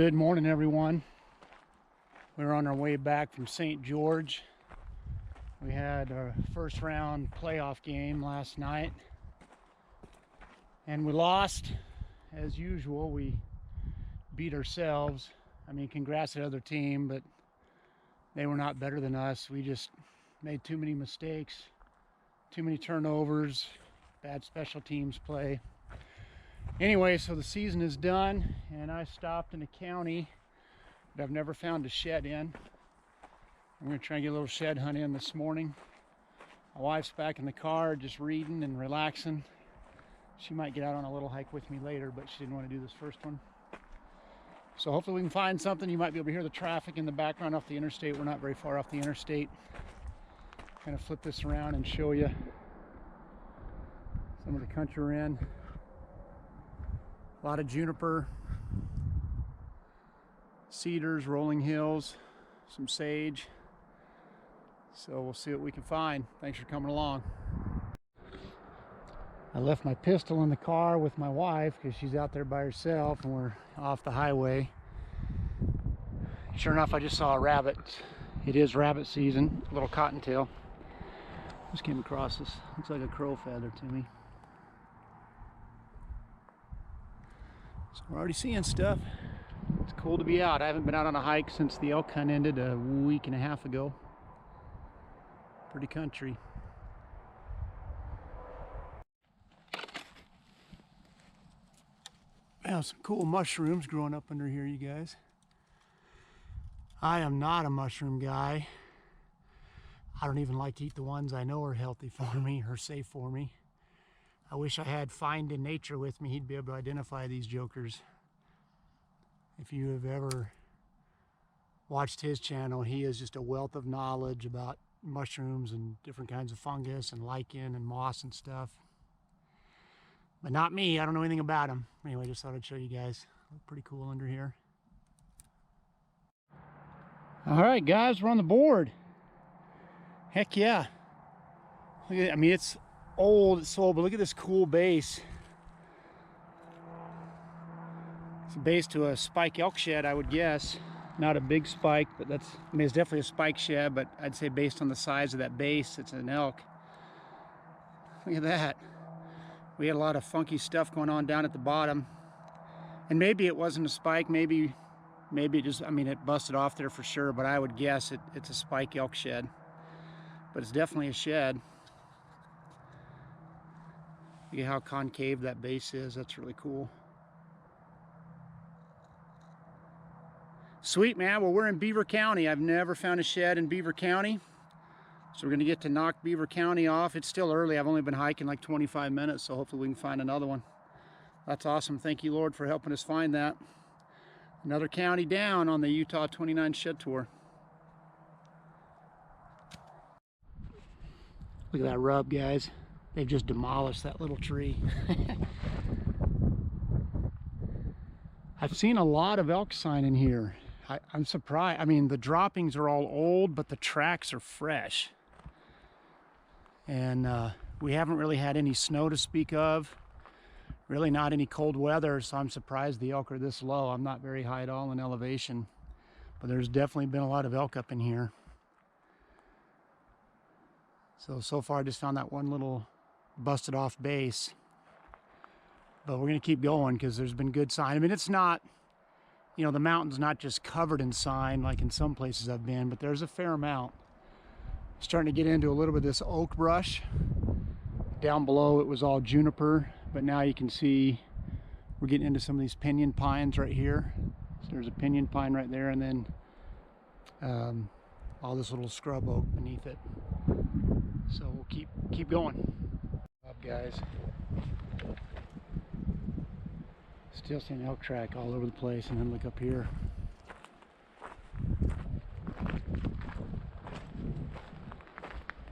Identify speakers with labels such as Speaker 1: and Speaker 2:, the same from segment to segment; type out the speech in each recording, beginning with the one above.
Speaker 1: Good morning, everyone. We're on our way back from St. George. We had our first round playoff game last night and we lost as usual. We beat ourselves. I mean, congrats to the other team, but they were not better than us. We just made too many mistakes, too many turnovers, bad special teams play. Anyway, so the season is done and I stopped in a county that I've never found a shed in. I'm going to try and get a little shed hunt in this morning. My wife's back in the car just reading and relaxing. She might get out on a little hike with me later, but she didn't want to do this first one. So hopefully we can find something. You might be able to hear the traffic in the background off the interstate. We're not very far off the interstate. Kind of flip this around and show you some of the country we're in. A lot of juniper, cedars, rolling hills, some sage. So we'll see what we can find. Thanks for coming along. I left my pistol in the car with my wife because she's out there by herself and we're off the highway. Sure enough, I just saw a rabbit. It is rabbit season, a little cottontail. Just came across this. Looks like a crow feather to me. So we're already seeing stuff. It's cool to be out. I haven't been out on a hike since the elk hunt ended a week and a half ago. Pretty country. Wow, some cool mushrooms growing up under here, you guys. I am not a mushroom guy. I don't even like to eat the ones I know are healthy for me or safe for me. I wish I had Find in Nature with me. He'd be able to identify these jokers. If you have ever watched his channel, he is just a wealth of knowledge about mushrooms and different kinds of fungus and lichen and moss and stuff. But not me. I don't know anything about him. Anyway, just thought I'd show you guys. Look pretty cool under here. All right, guys, we're on the board. Heck yeah. Look at it. I mean, it's old, it's old, but look at this cool base. It's a base to a spike elk shed, I would guess. Not a big spike, but that's, I mean, it's definitely a spike shed, but I'd say based on the size of that base, it's an elk. Look at that. We had a lot of funky stuff going on down at the bottom. And maybe it wasn't a spike, maybe it just, I mean, it busted off there for sure, but I would guess it's a spike elk shed. But it's definitely a shed. Look at how concave that base is. That's really cool. Sweet, man. Well, we're in Beaver County. I've never found a shed in Beaver County. So we're going to get to knock Beaver County off. It's still early. I've only been hiking like 25 minutes, so hopefully we can find another one. That's awesome. Thank you, Lord, for helping us find that. Another county down on the Utah 29 Shed Tour. Look at that rub, guys. They've just demolished that little tree. I've seen a lot of elk sign in here. I'm surprised. I mean, the droppings are all old, but the tracks are fresh. And we haven't really had any snow to speak of. Really not any cold weather, so I'm surprised the elk are this low. I'm not very high at all in elevation. But there's definitely been a lot of elk up in here. So far I just found that one little busted off base. But we're going to keep going because there's been good sign. I mean, it's not, you know, the mountain's not just covered in sign like in some places I've been, but there's a fair amount. Starting to get into a little bit of this oak brush. Down below it was all juniper, but now you can see we're getting into some of these pinyon pines right here. So there's a pinyon pine right there, and then all this little scrub oak beneath it. So we'll keep going. Up, guys. Still seeing elk track all over the place, and then look up here.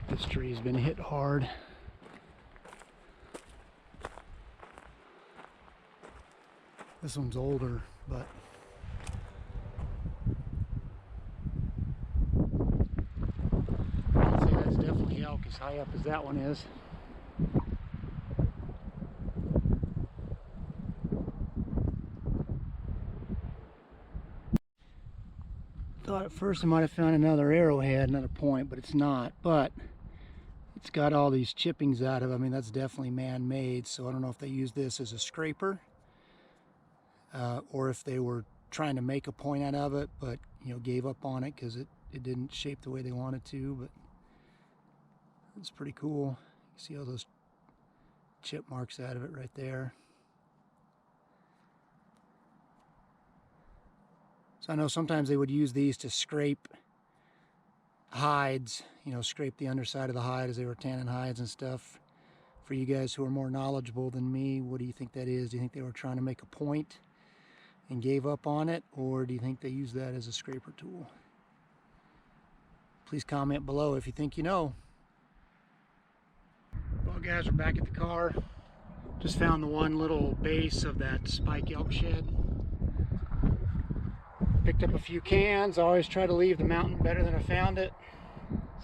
Speaker 1: This tree's been hit hard. This one's older, but I'd say that's definitely elk as high up as that one is. first I might have found another arrowhead, another point, but it's not. But it's got all these chippings out of it. I mean, that's definitely man-made, so I don't know if they used this as a scraper or if they were trying to make a point out of it, but you know, gave up on it because it didn't shape the way they wanted to. But it's pretty cool. You see all those chip marks out of it right there. So I know sometimes they would use these to scrape hides, you know, scrape the underside of the hide as they were tanning hides and stuff. For you guys who are more knowledgeable than me, what do you think that is? Do you think they were trying to make a point and gave up on it, or do you think they used that as a scraper tool? Please comment below if you think you know. Well guys, we're back at the car. Just found the one little base of that spike elk shed. Picked up a few cans. I always try to leave the mountain better than I found it.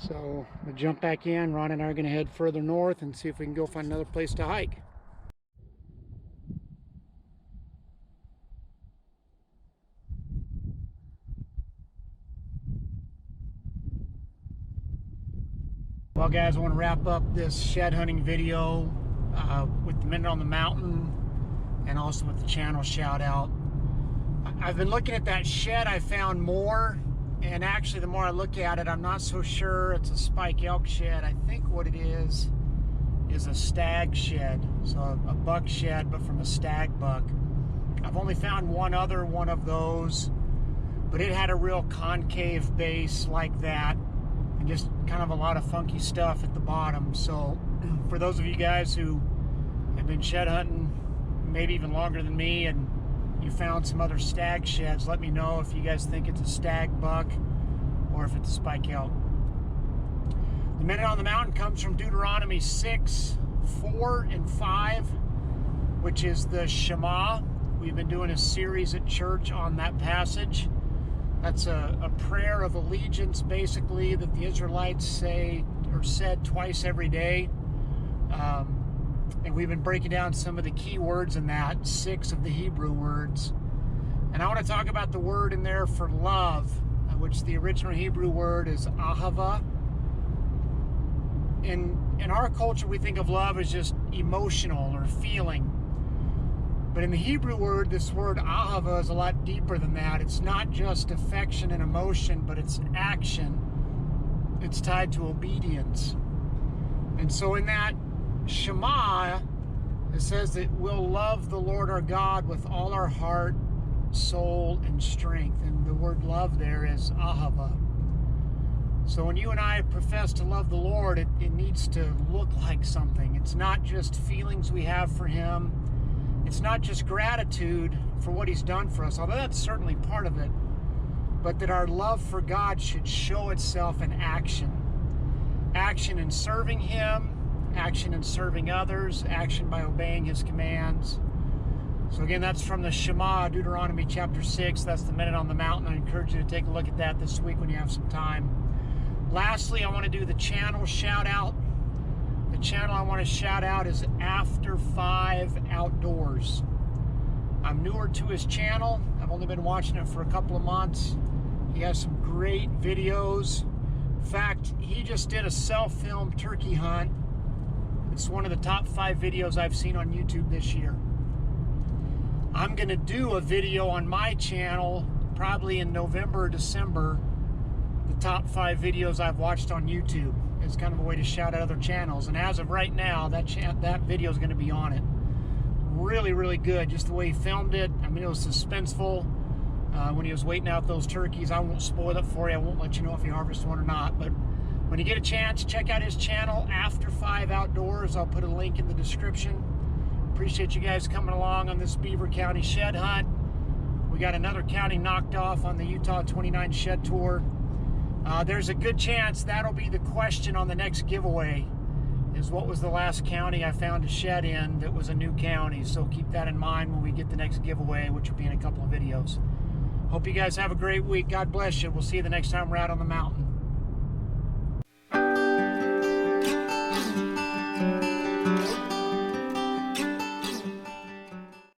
Speaker 1: So I'm gonna jump back in. Ron and I are gonna head further north and see if we can go find another place to hike. Well guys, I want to wrap up this shed hunting video with the Minute on the Mountain and also with the channel shout out. I've been looking at that shed. I found more, and actually the more I look at it, I'm not so sure it's a spike elk shed. I think what it is a stag shed, so a buck shed, but from a stag buck. I've only found one other one of those, but it had a real concave base like that, and just kind of a lot of funky stuff at the bottom. So for those of you guys who have been shed hunting maybe even longer than me, and you found some other stag sheds, let me know if you guys think it's a stag buck or if it's a spike elk. The Minute on the Mountain comes from Deuteronomy 6, 4, and 5, which is the Shema. We've been doing a series at church on that passage. That's a prayer of allegiance, basically, that the Israelites say or said twice every day. And we've been breaking down some of the key words in that, 6 of the Hebrew words. And I want to talk about the word in there for love, which the original Hebrew word is ahava. In our culture, we think of love as just emotional or feeling. But in the Hebrew word, this word ahava is a lot deeper than that. It's not just affection and emotion, but it's action. It's tied to obedience. And so in that Shema, it says that we'll love the Lord our God with all our heart, soul, and strength. And the word love there is ahava. So when you and I profess to love the Lord, it needs to look like something. It's not just feelings we have for Him. It's not just gratitude for what He's done for us, although that's certainly part of it. But that our love for God should show itself in action. Action in serving Him, action in serving others, action by obeying His commands. So again, that's from the Shema, Deuteronomy chapter 6. That's the Minute on the Mountain. I encourage you to take a look at that this week when you have some time. Lastly, I want to do the channel shout out. The channel I want to shout out is After 5 Outdoors. I'm newer to his channel. I've only been watching it for a couple of months. He has some great videos. In fact, he just did a self-filmed turkey hunt. It's one of the top 5 videos I've seen on YouTube this year. I'm going to do a video on my channel probably in November or December, the top 5 videos I've watched on YouTube. It's kind of a way to shout out other channels. And as of right now, that video is going to be on it. Really, really good. Just the way he filmed it. I mean, it was suspenseful when he was waiting out those turkeys. I won't spoil it for you. I won't let you know if he harvests one or not. But when you get a chance, check out his channel, After 5 Outdoors. I'll put a link in the description. Appreciate you guys coming along on this Beaver County shed hunt. We got another county knocked off on the Utah 29 shed tour. There's a good chance that'll be the question on the next giveaway, is what was the last county I found a shed in that was a new county. So keep that in mind when we get the next giveaway, which will be in a couple of videos. Hope you guys have a great week. God bless you. We'll see you the next time we're out on the mountain.